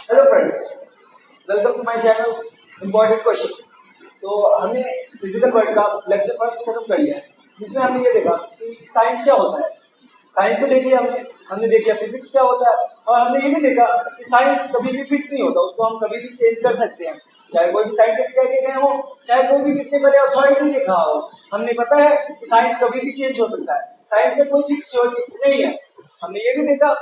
Hello friends, welcome to my channel important question. तो हमने physical world का lecture first खत्म कर लिया है, जिसमें हमने ये देखा कि साइंस क्या होता है। साइंस को देख लिया हमने देख लिया फिजिक्स क्या होता है, और हमने ये भी देखा कि साइंस कभी भी फिक्स नहीं होता, उसको हम कभी भी चेंज कर सकते हैं। चाहे कोई भी साइंटिस्ट कह के गए हो, चाहे कोई भी कितने बड़े अथॉरिटी ने कहा हो, हमने पता है कि साइंस कभी भी चेंज हो सकता है। साइंस में कोई फिक्स थ्योरी नहीं है। हमने ये भी देखा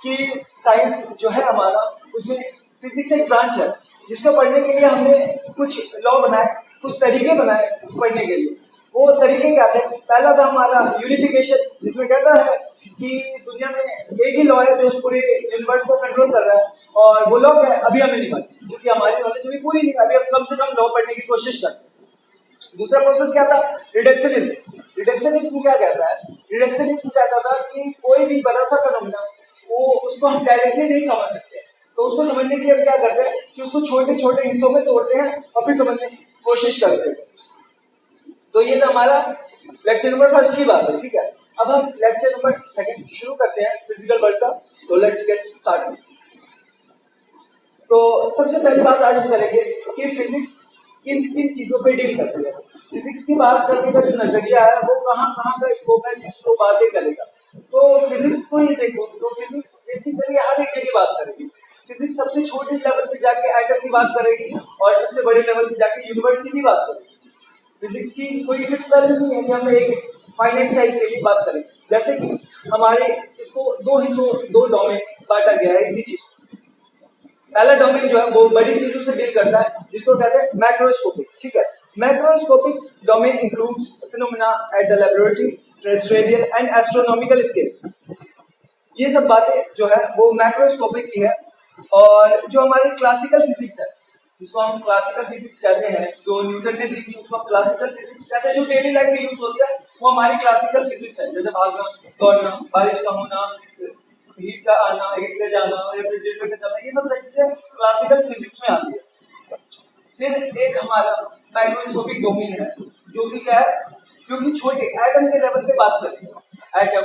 कि साइंस जो है हमारा, उसमें फिजिक्स एक ब्रांच है जिसको पढ़ने के लिए हमने कुछ लॉ बनाए, कुछ तरीके बनाए पढ़ने के लिए। वो तरीके क्या थे? पहला था हमारा यूनिफिकेशन, जिसमें कहता है कि दुनिया में एक ही लॉ है जो उस पूरे यूनिवर्स को कंट्रोल कर रहा है, और वो लॉ क्या है अभी हमें नहीं पता, क्योंकि हमारी नॉलेज अभी पूरी नहीं है। अभी हम कम से कम लॉ पढ़ने की कोशिश करते हैं। दूसरा प्रोसेस क्या था? रिडक्शनिज्म। रिडक्शनिज्म क्या कहता है? रिडक्शनिज्म कहता था कि कोई भी बड़ा सा फेनोमेना, वो उसको हम डायरेक्टली नहीं समझ सकते, तो उसको समझने के लिए हम क्या करते हैं कि उसको छोटे छोटे हिस्सों में तोड़ते हैं और फिर समझने की कोशिश करते हैं। तो ये था हमारा लेक्चर नंबर फर्स्ट की बात है, ठीक है। अब हम लेक्चर नंबर सेकंड शुरू करते हैं फिजिकल वर्ल्ड का। तो लेट्स गेट स्टार्ट। तो सबसे पहली बात आज हम करेंगे कि फिजिक्स किन किन चीजों पे डील करती है। फिजिक्स की बात करने का जो नजरिया है वो कहाँ कहाँ का स्कोप है जिसको बातें करेगा। तो फिजिक्स को ही देखो तो फिजिक्स बेसिकली हर एक जगह बात करेगी। फिजिक्स सबसे छोटे लेवल पे जाके एटम की बात करेगी, और सबसे बड़े लेवल पे जाके यूनिवर्स की भी बात करेगी। फिजिक्स की कोई फिक्स वैल्यू नहीं है कि हम एक फाइनाइट साइज के लिए बात करें। जैसे कि हमारे इसको दो हिस्सों, दो डोमेन बांटा गया है इसी चीज को। पहला डोमेन जो है वो बड़ी चीजों से डील करता है, जिसको कहते हैं मैक्रोस्कोपिक, ठीक है। Macroscopic domain includes phenomena at the laboratory, terrestrial and astronomical scale. ये सब बातें जो है वो मैक्रोस्कोपिक की है। और जो हमारी क्लासिकल फिजिक्स है, जिसको हम क्लासिकल फिजिक्स कहते हैं, जो न्यूटन ने दी थी उसको हम क्लासिकल फिजिक्स कहते हैं। जो डेली लाइफ में यूज होती है वो हमारी क्लासिकल फिजिक्स है, जैसे भागना, दौड़ना, बारिश का होना, हीट का आना, हीट ले जाना, रेफ्रिजरेटर का चलना, ये सब चीजें क्लासिकल फिजिक्स में आती है। फिर एक हमारा माइक्रोस्कोपिक डोमेन है, जो कि क्या है, क्योंकि छोटे एटम के लेवल पे बात करते हैं। एटम,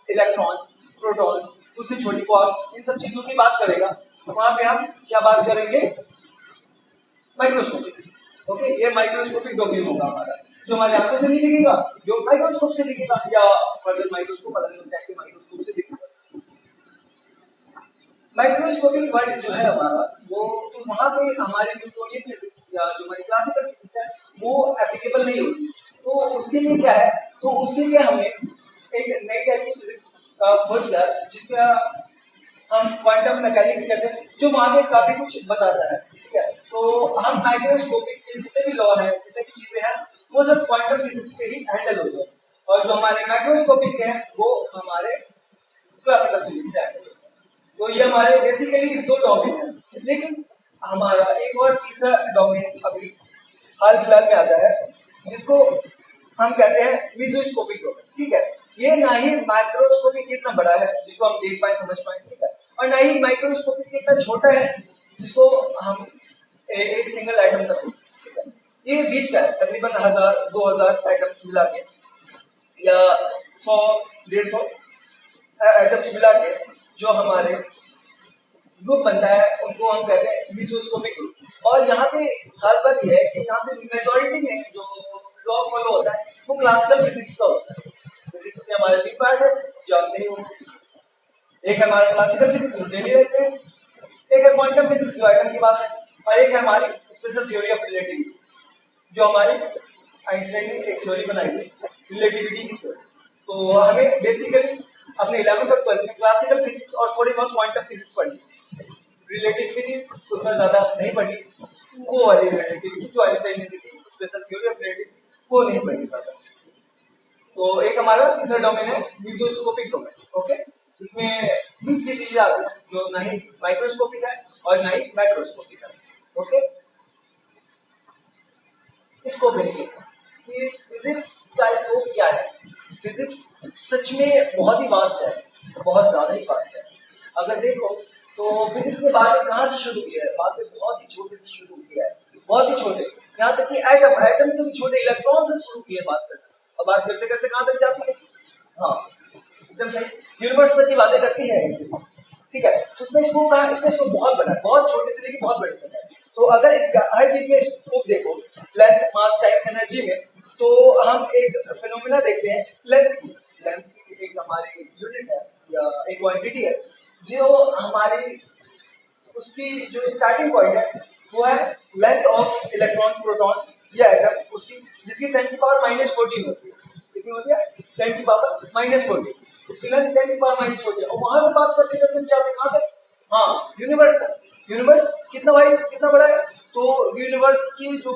इलेक्ट्रॉन, प्रोटॉन, उससे छोटी क्वार्क्स, इन सब चीजों की बात करेगा। तो वहां पे हम क्या बात करेंगे? माइक्रोस्कोपिक। ओके, ये माइक्रोस्कोपिक डोमेन होगा हमारा, जो हमारे आंखों से नहीं दिखेगा, जो माइक्रोस्कोप से दिखेगा, या फर्दर माइक्रोस्कोप, अलग अलग टाइप के माइक्रोस्कोप से दिखेगा। माइक्रोस्कोपिक वर्ल्ड जो है हमारा, वो तो वहां पे हमारी न्यूटोनियन फिजिक्स या जो हमारी क्लासिकल फिजिक्स है वो एप्लीकेबल नहीं होती। तो उसके लिए क्या है? तो उसके लिए हमने एक नई टाइप की फिजिक्स खोज किया, जिसमें हम क्वांटम मैकेनिक्स कहते हैं, जो वहां पे काफी कुछ बताता है, ठीक है। तो हम माइक्रोस्कोपिक के जितने भी लॉ हैं, जितने भी चीजें हैं, वो सब क्वांटम फिजिक्स से ही हैंडल होते हैं, और जो हमारे माइक्रोस्कोपिक हैं वो हमारे क्लासिकल फिजिक्स से हैंडल होते हैं। तो ये हमारे बेसिकली दो डोमेन है। लेकिन हमारा एक और तीसरा डोमेन अभी हाल फिलहाल में आता है, जिसको हम कहते हैं मीजोस्कोपिक डोमेन, ठीक है। ये ना ही माइक्रोस्कोपिक कितना बड़ा है जिसको हम देख पाए, समझ पाए, ठीक है, और ना ही माइक्रोस्कोपिक कितना छोटा है जिसको हम एक सिंगल एटम तक, ठीक है। ये बीच का है, तकरीबन 1000-2000 एटम मिला के, या 100-150 एटम्स मिला के जो हमारे ग्रुप बनता है, उनको हम कहते हैं मीजोस्कोपिक ग्रुप। और यहाँ पे खास बात यह है कि यहाँ पे मेजॉरिटी में जो लॉ फॉलो होता है वो क्लासिकल फिजिक्स का होता है। फिजिक्स के हमारे तीन पार्ट है, जानते ही हो। एक है हमारा क्लासिकल फिजिक्स, जो डेली लाइफ में, एक है क्वांटम फिजिक्स, जो एटम की बात है, और एक है हमारी स्पेशल थ्योरी ऑफ रिलेटिविटी, जो हमारी आइंस्टाइन ने एक थ्योरी बनाई थी, रिलेटिविटी की थ्योरी। तो हमें बेसिकली अपने 11th और 12th में क्लासिकल फिजिक्स और थोड़ी बहुत क्वांटम फिजिक्स पढ़ी, रिलेटिविटी उतना ज्यादा नहीं पढ़ी। वो वाली रिलेटिविटी जो आइंस्टाइन ने दी थी, स्पेशल थ्योरी ऑफ रिलेटिविटी, वो नहीं पढ़ी ज्यादा। तो एक हमारा तीसरा डोमेन है मीजोस्कोपिक डोमेन, ओके, जिसमें बीच की चीजें आती है, जो ना ही माइक्रोस्कोपिक है और ना ही मैक्रोस्कोपिक है, ओके। स्कोप इन फिजिक्स, कि फिजिक्स का स्कोप क्या है। फिजिक्स सच में बहुत ही वास्ट है, बहुत ज्यादा ही वास्ट है। अगर देखो तो फिजिक्स ने बातें कहाँ से शुरू की है? बातें बहुत ही छोटे से शुरू की है, बहुत ही छोटे, यहाँ तक कि एटम से भी छोटे, इलेक्ट्रॉन से शुरू की है बात करना, और बात करते करते कहाँ तक जाती है? हाँ, एकदम सही, यूनिवर्स तक की बातें करती है फिजिक्स। ठीक है। तो इसमें स्कोप कहाँ, इसमें स्कोप बहुत बड़ा है, बहुत छोटे से लेके बहुत बड़े तक है। तो अगर इसका हर चीज में स्कोप देखो, लेंथ, मास, टाइम, एनर्जी में, तो हम एक फिनोमिना देखते हैं लेंथ की। लेंथ की एक हमारी यूनिट है या एक क्वांटिटी है जो हमारी उसकी जो स्टार्टिंग पॉइंट है वो है लेंथ ऑफ इलेक्ट्रॉन, प्रोटॉन या एटम, उसकी जिसकी 10 की पावर -14 होती है। कितनी होती है? 10 की पावर -14। उसकी लेंथ 10 की पावर -14 और वहां से बात करते करते जाते कहां तक? हाँ, यूनिवर्स तक। यूनिवर्स कितना भाई, कितना बड़ा है? तो यूनिवर्स की जो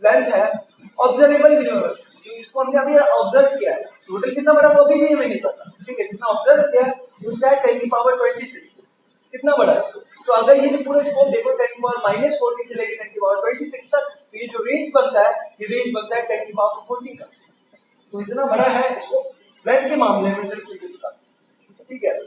लेंथ है, ऑब्जर्वेबल यूनिवर्स, जो इसको हमने अभी ऑब्जर्व किया है, टोटल कितना बड़ा वो अभी भी हमें नहीं पता, ठीक है। जितना ऑब्जर्व किया है उसका है 10 की पावर 26, कितना बड़ा है। तो अगर ये जो पूरा स्कोप देखो 10 की पावर -14 से लेकर 10 की पावर 26 तक, तो ये जो रेंज बनता है, ये रेंज बनता है 10 की पावर 40 का। तो इतना बड़ा है स्कोप लेंथ के मामले में सिर्फ फिजिक्स का, ठीक है।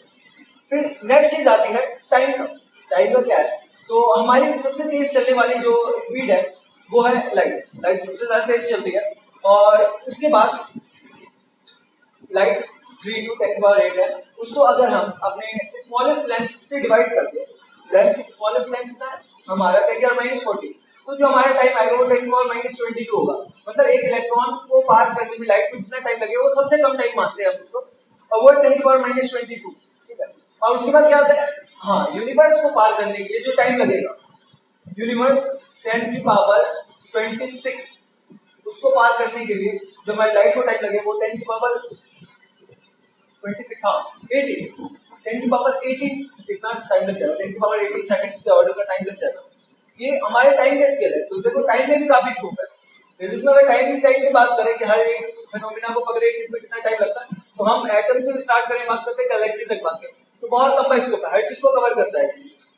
फिर नेक्स्ट चीज आती है टाइम का। टाइम का क्या है? तो हमारी सबसे तेज चलने वाली जो स्पीड है वो है लाइट। लाइट सबसे ज्यादा तेज चलती है और उसके बाद लाइट 3 × 10⁸ है। उसको अगर हम अपने स्मॉलेस्ट लेंथ से डिवाइड कर दें, लेंथ स्मॉलेस्ट लेंथ कितना है हमारा 10⁻⁻40, तो जो हमारा टाइम आएगा वो 10⁻⁻22 होगा। मतलब एक इलेक्ट्रॉन को पार करने में लाइट को जितना टाइम लगेगा वो सबसे कम टाइम मानते हैं हम उसको, और वो 10⁻⁻22, ठीक है। और उसके बाद क्या आता है? हाँ, यूनिवर्स को पार करने के लिए जो टाइम लगेगा, यूनिवर्स 10 की पावर 26, उसको पार करने के लिए जो हमारी लाइट को टाइम लगे वो 10 की पावर 26, हाँ 18, 10 की पावर 18 कितना टाइम लग जाएगा? 10 की पावर 18 सेकंड्स के ऑर्डर का टाइम लग जाएगा। ये हमारे टाइम का स्केल है। तो देखो टाइम में भी काफी स्कोप है। फिजिक्स में अगर टाइम की बात करें कि हर एक फिनोमिना को पकड़े इसमें कितना टाइम लगता है, तो हम एटम से स्टार्ट करें, बात करते हैं गैलेक्सी तक बात करें, तो बहुत लंबा स्कोप है, हर चीज को कवर करता है फिजिक्स।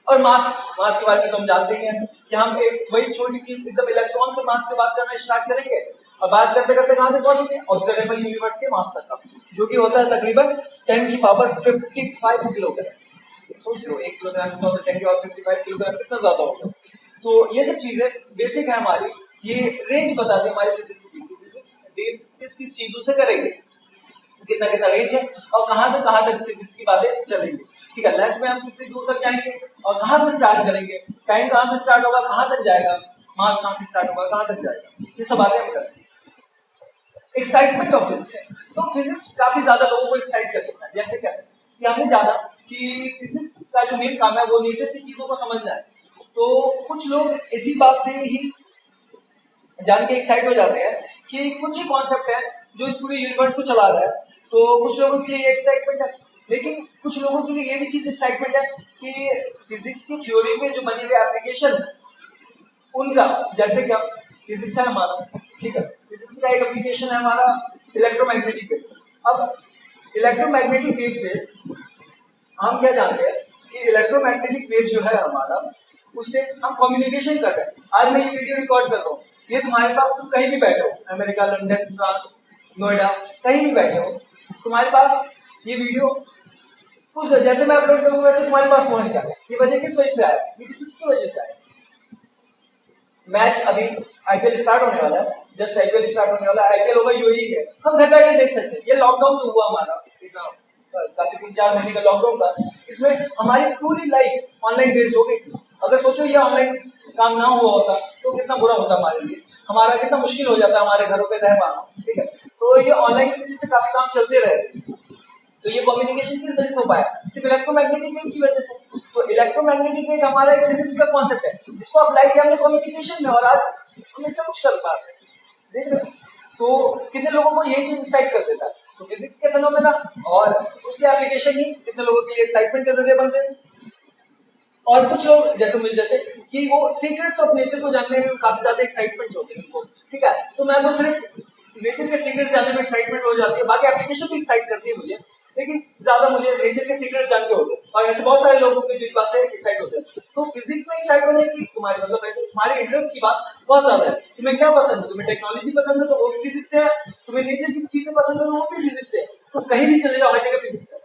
और मास के बारे में तो हम जानते ही हैं कि हम एक वही छोटी चीज एकदम इलेक्ट्रॉन से मास की बात करना स्टार्ट करेंगे और बात करते करते कहां तक पहुंचेंगे? ऑब्जर्वेबल यूनिवर्स के मास तक का, जो कि होता है तकरीबन 10 की पावर 55 किलोग्राम। सोच लो 1 किलोग्राम का 10 की पावर 55 किलोग्राम कितना ज्यादा होगा। तो ये सब चीजें बेसिक है हमारी, ये रेंज बताते हैं हमारे फिजिक्स की। फिजिक्स डील किस किस चीजों से करेंगे, कितना कितना रेंज है और कहां से कहां तक फिजिक्स की बातें चलेंगी, ठीक है। लेंथ में हम कितनी दूर तक जाएंगे और कहां से स्टार्ट करेंगे, टाइम कहां से स्टार्ट होगा कहां तक जाएगा, मास कहां से स्टार्ट होगा कहां तक जाएगा, ये सब बातें हम करेंगे। एक्साइटमेंट ऑफ फिजिक्स है, तो फिजिक्स काफी ज्यादा लोगों को एक्साइट कर देता है। जैसे कैसे कि हमने जाना कि फिजिक्स का जो मेन काम है वो नेचर की चीजों को समझना है, तो कुछ लोग इसी बात से ही जान के एक्साइट हो जाते हैं कि कुछ ही कॉन्सेप्ट है जो इस पूरे यूनिवर्स को चला रहा है। तो कुछ लोगों के लिए एक्साइटमेंट है, लेकिन कुछ लोगों के लिए ये भी चीज एक्साइटमेंट है कि फिजिक्स की थ्योरी में जो बने हुए एप्लीकेशन उनका, जैसे कि फिजिक्स है हमारा, ठीक है, फिजिक्स का एक एप्लीकेशन है हमारा इलेक्ट्रोमैग्नेटिक वेव। अब इलेक्ट्रोमैग्नेटिक वेव से हम क्या जानते हैं कि इलेक्ट्रोमैग्नेटिक वेव जो है हमारा, उससे हम कम्युनिकेशन कर रहे हैं। आज मैं ये वीडियो रिकॉर्ड कर रहा हूँ, ये तुम्हारे पास, तुम कहीं भी बैठे हो, अमेरिका, लंदन, फ्रांस, नोएडा, कहीं भी बैठे हो, तुम्हारे पास ये वीडियो कुछ जैसे मैं अपलोड करूंगा वैसे तुम्हारे पास पहुंच गया। ये वजह किस वजह से आया? ये फिजिक्स की वजह से आया। मैच अभी आईपीएल स्टार्ट होने वाला है, जस्ट आईपीएल स्टार्ट होने वाला है, आईपीएल होगा यूएई में, हम घर बैठे देख सकते हैं। ये लॉकडाउन जो हुआ हमारा काफी 3-4 महीने का लॉकडाउन था, इसमें हमारी पूरी लाइफ ऑनलाइन बेस्ड हो गई थी। अगर सोचो ये ऑनलाइन काम ना हुआ होता तो कितना बुरा होता हमारे लिए, हमारा कितना मुश्किल हो जाता हमारे घरों पे रह पाना, ठीक है। तो ये ऑनलाइन की वजह से काफी काम चलते रहे। तो ये कम्युनिकेशन किस वजह से हो पाया? सिर्फ इलेक्ट्रोमैग्नेटिक वेव की वजह से। तो इलेक्ट्रोमैग्नेटिक वेव हमारा एक फिजिक्स का कॉन्सेप्ट है जिसको अप्लाई किया हमने कम्युनिकेशन में, और आज हम इतना कुछ कर पा रहे हैं, देख रहे हो। तो कितने लोगों को ये चीज एक्साइट कर देता है। तो फिजिक्स के फिनोमेना और उसके एप्लीकेशन ही कितने लोगों के लिए एक्साइटमेंट के जरिए बनते हैं। और कुछ लोग जैसे मुझे, जैसे कि वो सीक्रेट्स ऑफ नेचर को जानने में काफी ज्यादा एक्साइटमेंट होती है उनको, ठीक है। तो मैं तो सिर्फ नेचर के सीक्रेट जानने में एक्साइटमेंट हो जाती है, बाकी एप्लीकेशन भी एक्साइट करती है मुझे, लेकिन ज्यादा मुझे नेचर के सीक्रेट जान के होते हैं। और ऐसे बहुत सारे लोगों के जो इस बात से एक्साइट होते हैं। तो फिजिक्स में एक्साइट होने की तुम्हारी मतलब है तुम्हारे इंटरेस्ट की बात बहुत ज्यादा है। तुम्हें क्या पसंद है? तुम्हें टेक्नोलॉजी पसंद है तो वो भी फिजिक्स से है, तुम्हें नेचर की चीजें पसंद है तो वो भी फिजिक्स से है। तो कहीं भी चले जाओ हर जगह फिजिक्स है,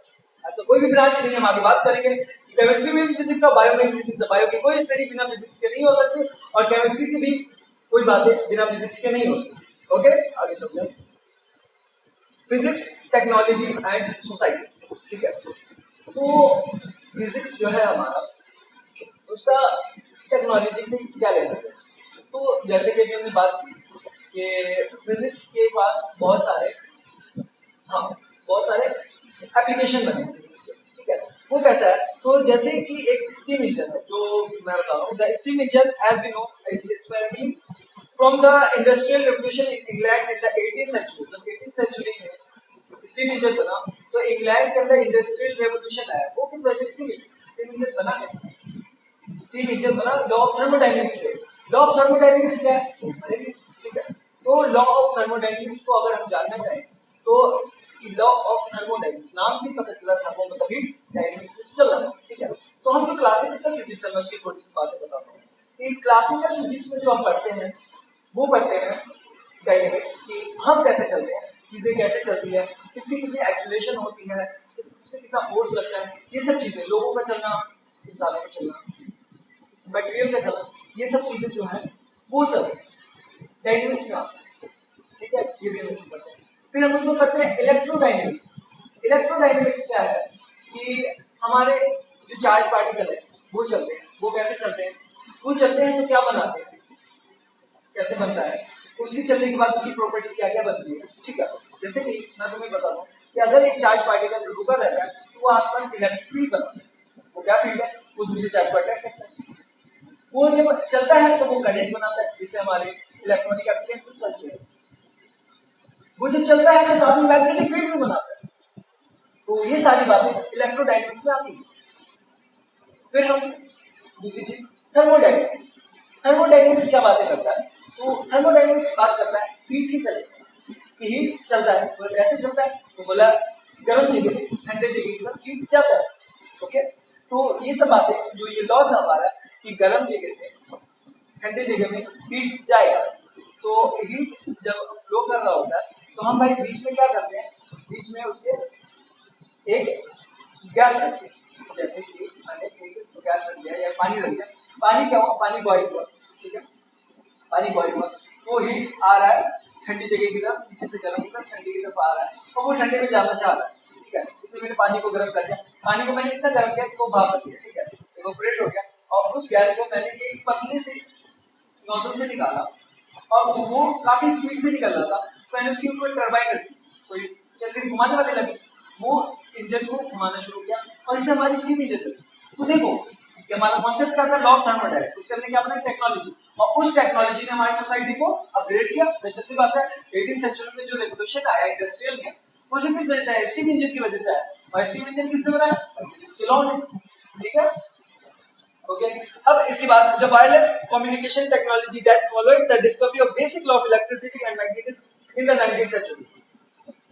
ऐसा कोई भी ब्रांच नहीं है। हम आगे बात करेंगे कि केमिस्ट्री में भी फिजिक्स है, बायो में भी फिजिक्स है, बायो की कोई स्टडी बिना फिजिक्स के नहीं हो सकती और केमिस्ट्री की भी कोई बातें बिना फिजिक्स के नहीं हो सकती। ओके, आगे चलते हैं। फिजिक्स, टेक्नोलॉजी एंड सोसाइटी, ठीक है। तो फिजिक्स जो है हमारा, उसका टेक्नोलॉजी से क्या लेना है? तो जैसे कि अभी हमने बात की कि फिजिक्स के पास बहुत सारे, हाँ, बहुत सारे एप्लीकेशन बने हैं फिजिक्स के, ठीक है। वो कैसा है? तो जैसे कि एक स्टीम इंजन है, जो मैं बता रहा हूँ, the steam engine as we know it's primary from the industrial revolution in England in the 18th century. जब 18th सेंचुरी में स्टीम इंजन बना, तो इंग्लैंड के अंदर इंडस्ट्रियल रेवोल्यूशन आया। वो किस वजह से स्टीम इंजन बना? कैसे स्टीम इंजन बना? लॉ ऑफ थर्मोडायनेमिक्स पे। लॉ ऑफ थर्मोडायनेमिक्स क्या है? ठीक है। तो लॉ ऑफ थर्मोडायनेमिक्स को अगर हम जानना चाहें, तो लॉ ऑफ थर्मोडायनेमिक्स नाम से पता चला, थर्मो मतलब हीट, डायनेमिक्स में चल रहा है, ठीक है। तो हम जो क्लासिकल फिजिक्स है, मैं उसकी थोड़ी सी बातें बताता हूँ कि क्लासिकल फिजिक्स में जो हम पढ़ते हैं, वो पढ़ते हैं डायनेमिक्स की, हम कैसे चलते हैं, चीजें कैसे चलती है, किसकी कितनी एक्सेलरेशन होती है, उसमें कितना फोर्स लगता है, ये सब चीजें, लोगों का चलना, इंसानों का चलना, मटेरियल का चलना, ये सब चीजें जो है वो सब डायनेमिक्स में आता है, ठीक है। ये भी हम उसमें पढ़ते हैं। फिर हम उसमें पढ़ते हैं इलेक्ट्रोडायनेमिक्स। इलेक्ट्रोडायनेमिक्स क्या है कि हमारे जो चार्ज पार्टिकल है वो चलते हैं, वो कैसे चलते हैं, वो चलते हैं तो क्या बनाते हैं, कैसे बनता है, उसकी चलने के बाद उसकी प्रॉपर्टी क्या क्या बनती है, ठीक है। जैसे कि मैं तुम्हें बता दूं कि अगर एक चार्ज पार्टिकल रुका रहता है, तो वो आसपास इलेक्ट्रिक फील्ड बनाता है। वो क्या फील्ड है? वो दूसरे चार्ज पर अटैक करता है। वो जब चलता है तो वो करंट बनाता है, जिससे हमारे इलेक्ट्रॉनिक एप्लीकेशंस चलते हैं। वो जब चलता है तो साथ में मैग्नेटिक फील्ड भी बनाता है। तो ये सारी बातें इलेक्ट्रोडायनेमिक्स में आती है। फिर हम दूसरी चीज, थर्मोडायनेमिक्स। थर्मोडायनेमिक्स क्या बातें करता है? तो थर्मोडायनेमिक्स बात करता है हीट की चलने कि हीट चलता है, तो कैसे चलता है? तो बोला गर्म जगह से ठंडे जगह की तरफ हीट जाता है, ओके। तो ये सब बातें, जो ये लॉ था हमारा कि गर्म जगह से ठंडे जगह में हीट जाएगा, तो हीट जब फ्लो कर रहा होता है, तो हम भाई बीच में क्या करते हैं, बीच में उसके एक गैस रखते हैं। जैसे कि मैंने एक गैस रख दिया या पानी रख दिया, पानी क्या हुआ? पानी बॉइल हुआ, ठीक है। पानी बॉइल हुआ, तो हीट आ रहा है ठंडी जगह की तरफ, नीचे से गर्म होकर ठंडी की तरफ आ रहा है, और वो ठंडे में जाना चाह रहा है, ठीक है। इसलिए मैंने पानी को गर्म कर दिया, पानी को मैंने इतना गर्म किया कि वो भाप बन गया, ठीक है, इवेपोरेट हो गया, और उस गैस को मैंने एक पतले से नोजल से निकाला, और वो काफी स्पीड से निकल रहा था, तो मैंने उसके ऊपर टरबाइन रखी, कोई चक्री घुमाने वाले लगे, वो इंजन को घुमाना शुरू किया, और इससे हमारी स्टीम इंजन बनी। तो देखो, ये हमारा कॉन्सेप्ट क्या था? Law of thermodynamics. उससे हमने क्या बनाया? टेक्नोलॉजी। और उस टेक्नोलॉजी ने हमारी सोसाइटी को अपग्रेड किया। वैसे अच्छी बात है, 18th सेंचुरी में जो रेवोल्यूशन आया इंडस्ट्रियल में, वो सिर्फ किस वजह से आया? स्टीम इंजन की वजह से आया। और स्टीम इंजन किसने बनाया? फिजिक्स के लॉ ने, ठीक है, ओके। अब इसके बाद the wireless communication technology that following the discovery of basic law of electricity and magnetism in the 19th century.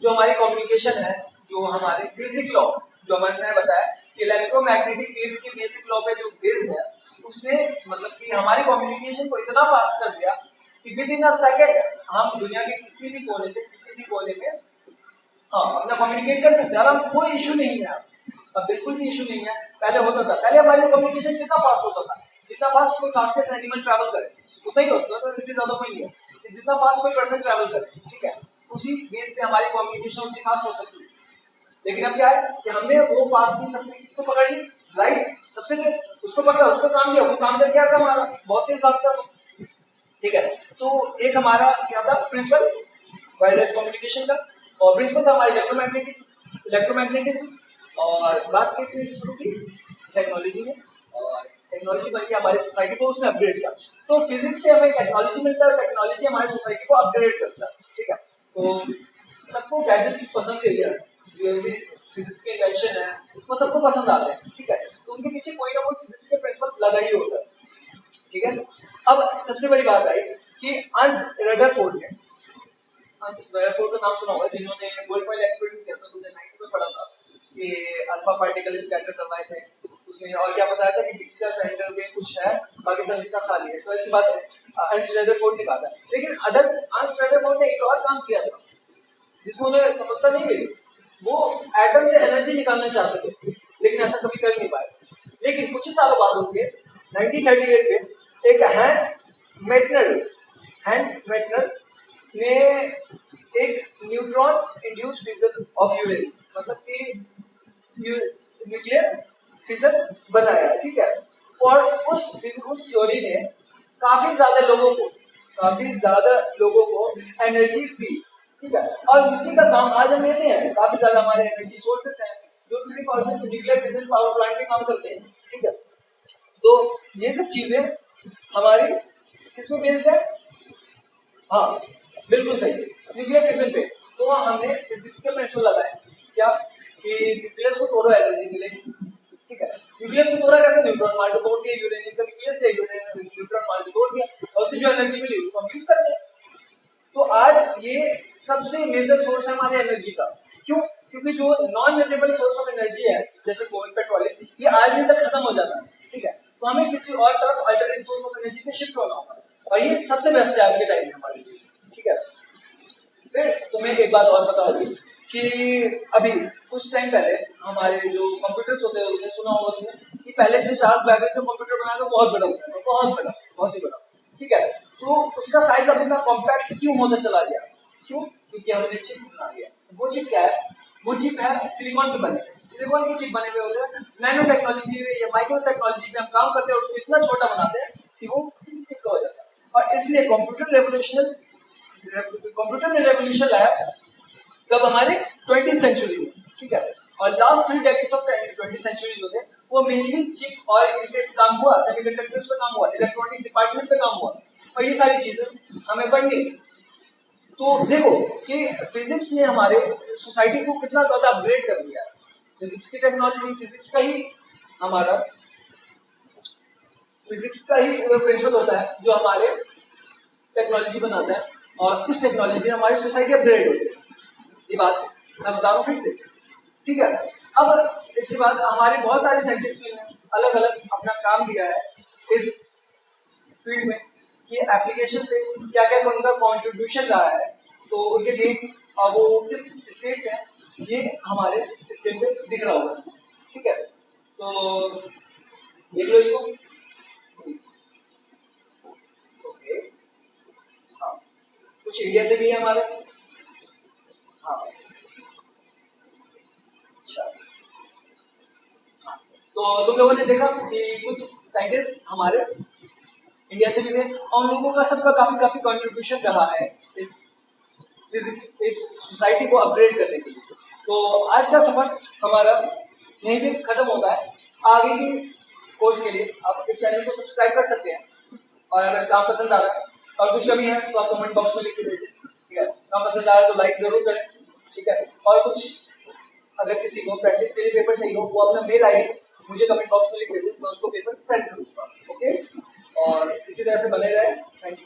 जो हमारी कम्युनिकेशन है, जो हमारे बेसिक लॉ, जो मैंने बताया कि इलेक्ट्रोमैग्नेटिक वेव की बेसिक लॉ पे जो बेस्ड है, उसने मतलब कि हमारी कम्युनिकेशन को इतना फास्ट कर दिया कि विद इन अ सेकंड हम दुनिया के किसी भी कोने से किसी भी कोने में, हाँ, अपना कम्युनिकेट कर सकते हैं आराम से, कोई इशू नहीं है। अब बिल्कुल भी इशू नहीं है। पहले होता था, पहले हमारे कम्युनिकेशन कितना फास्ट होता था, जितना फास्ट कोई फास्टेस्ट एनिमल ट्रैवल करे उतना ही होता था, इससे ज्यादा कोई नहीं है कि जितना फास्ट कोई पर्सन ट्रैवल करे, ठीक है, उसी बेस पे हमारी कम्युनिकेशन उतनी फास्ट हो सकती है। लेकिन अब क्या है कि हमने वो फास्ट ही सबसे किसको पकड़ ली? लाइट सबसे तेज, उसको पकड़ा, उसको काम दिया, वो काम कर क्या था हमारा? बहुत तेज भागता था, ठीक है। तो एक हमारा क्या था प्रिंसिपल? वायरलेस कम्युनिकेशन का। और प्रिंसिपल था हमारे इलेक्ट्रोमैग्नेटिज्म। और बात किसने शुरू की? टेक्नोलॉजी ने। और टेक्नोलॉजी बन के हमारी सोसाइटी को उसने अपग्रेड किया। तो फिजिक्स से हमें टेक्नोलॉजी मिलता है, टेक्नोलॉजी हमारी सोसाइटी को अपग्रेड करता है, ठीक है। तो सबको गैजेट्स पसंद है यार, जो भी फिजिक्स के इन्वेंशन है वो सबको पसंद आते हैं, ठीक है। तो उनके पीछे कोई ना कोई फिजिक्स के प्रिंसिपल लगा ही होता है, ठीक है। अब सबसे बड़ी बात आई कि अंस रदरफोर्ड ने, अंस रदरफोर्ड का नाम सुना होगा, जिन्होंने गोल्डफॉइल एक्सपेरिमेंट किया था, 2009 में पढ़ा था कि अल्फा पार्टिकल स्कैटर करवाए थे उसमें, और क्या बताया था कि बीच का सेंटर में कुछ है, बाकी सब हिस्सा खाली है। तो ऐसी बात है अंस रदरफोर्ड ने कहा था। लेकिन अदर अंस रदरफोर्ड ने एक और काम किया था जिसमें उन्हें सफलता नहीं मिली। वो एटम से एनर्जी निकालना चाहते थे, लेकिन ऐसा कभी कर नहीं पाए। लेकिन कुछ ही सालों बाद उनके 1938 में एक हैंड मेटनर ने एक neutron induced fusion of uranium, मतलब कि न्यूक्लियर फिजन बनाया, ठीक है। और उस थ्योरी ने काफी ज्यादा लोगों को एनर्जी दी, ठीक है। और उसी का काम आज हम लेते हैं। काफी ज्यादा हमारे एनर्जी सोर्सेस हैं जो सिर्फ और सिर्फ न्यूक्लियर फिजन पावर प्लांट में काम करते हैं, ठीक है। तो ये सब चीजें हमारी किसमें बेस्ड है? हाँ बिल्कुल सही, न्यूक्लियर फिजन पे। तो हमने फिजिक्स के प्रिंसिपल लगाए क्या कि न्यूक्लियस को तोड़ो एनर्जी मिलेगी, ठीक है। न्यूक्लियस को तोड़ा कैसे? न्यूट्रॉन मार के तोड़ दिया, यूरेनियम का न्यूक्लियस है, यूरेनियम न्यूट्रॉन मार के तोड़ दिया और उससे जो एनर्जी मिली उसको हम यूज करते हैं। तो आज ये सबसे मेजर सोर्स है हमारे एनर्जी का। क्यों? क्योंकि जो non renewable source of energy है जैसे कोल, पेट्रोलियम, ये आज भी तक खत्म हो जाता है, ठीक है। तो हमें किसी और तरफ अल्टरनेट सोर्स ऑफ एनर्जी पे शिफ्ट होना होगा और ये सबसे बेस्ट है आज के टाइम में हमारे लिए, ठीक है। फिर तुम्हें एक बात और बताओगी कि अभी कुछ टाइम पहले हमारे जो कंप्यूटर्स होते हैं उन्हें सुना होगा तुमने कि पहले जो चार्ल्स बैबेज ने कंप्यूटर बनाया था बहुत बड़ा होता था, बहुत ही बड़ा, ठीक है। तो उसका साइज अब इतना कॉम्पैक्ट क्यों होता चला गया? क्यों? क्योंकि हमने चिप बना लिया। वो चिप क्या है? वो चिप है सिलिकॉन पे बने, सिलिकॉन की चिप बने हुए होते हैं, नैनो टेक्नोलॉजी या माइक्रो टेक्नोलॉजी पे हम काम करते हैं और उसको इतना छोटा बनाते हैं कि वो किसी चिप का हो जाता है। और इसलिए कंप्यूटर में रेवोल्यूशन लाया जब हमारे 20th सेंचुरी में, ठीक है। और last 3 decades of 20th century जो थे वो मेनली चिप और इनपे काम हुआ, सेमीकंडक्टर्स पे काम हुआ, इलेक्ट्रॉनिक डिपार्टमेंट पे काम हुआ और ये सारी चीजें हमें पढ़नी। तो देखो कि फिजिक्स ने हमारे सोसाइटी को कितना ज्यादा अपग्रेड कर दिया है। फिजिक्स की टेक्नोलॉजी, फिजिक्स का ही प्रिंसिपल होता है जो हमारे टेक्नोलॉजी बनाता है और इस टेक्नोलॉजी से हमारी सोसाइटी अपग्रेड होती है। ये बात मैं बता रहा हूँ फिर से, ठीक है। अब इसके बाद हमारे बहुत सारे साइंटिस्ट ने अलग अलग अपना काम दिया है इस फील्ड में कि एप्लीकेशन से क्या क्या उनका कॉन्ट्रीब्यूशन रहा है, तो उनके नेम और वो किस स्टेट से हैं ये हमारे स्क्रीन पे दिख रहा होगा, ठीक है। तो देख लो इसको। ओके, हाँ, कुछ इंडिया से भी है हमारे, हाँ, अच्छा। तो तुम लोगों ने देखा कि कुछ साइंटिस्ट हमारे इंडिया से भी थे और उन लोगों का सबका काफी कंट्रीब्यूशन रहा है इस फिजिक्स, इस सोसाइटी को अपग्रेड करने के लिए। तो आज का सफर हमारा यहीं पे खत्म होता है। आगे के कोर्स के लिए आप इस चैनल को सब्सक्राइब कर सकते हैं और अगर काम पसंद आ रहा है और कुछ कमी है तो आप कमेंट बॉक्स में लिख के भेजें, ठीक है। काम पसंद आ रहा है तो लाइक जरूर करें, ठीक है। और कुछ अगर किसी को प्रैक्टिस के लिए पेपर चाहिए हो वो अपना मेल आईडी मुझे कमेंट बॉक्स में लिख देते, मैं उसको पेपर सेंड करूँगा, ओके। और इसी तरह से बने रहे। Thank you.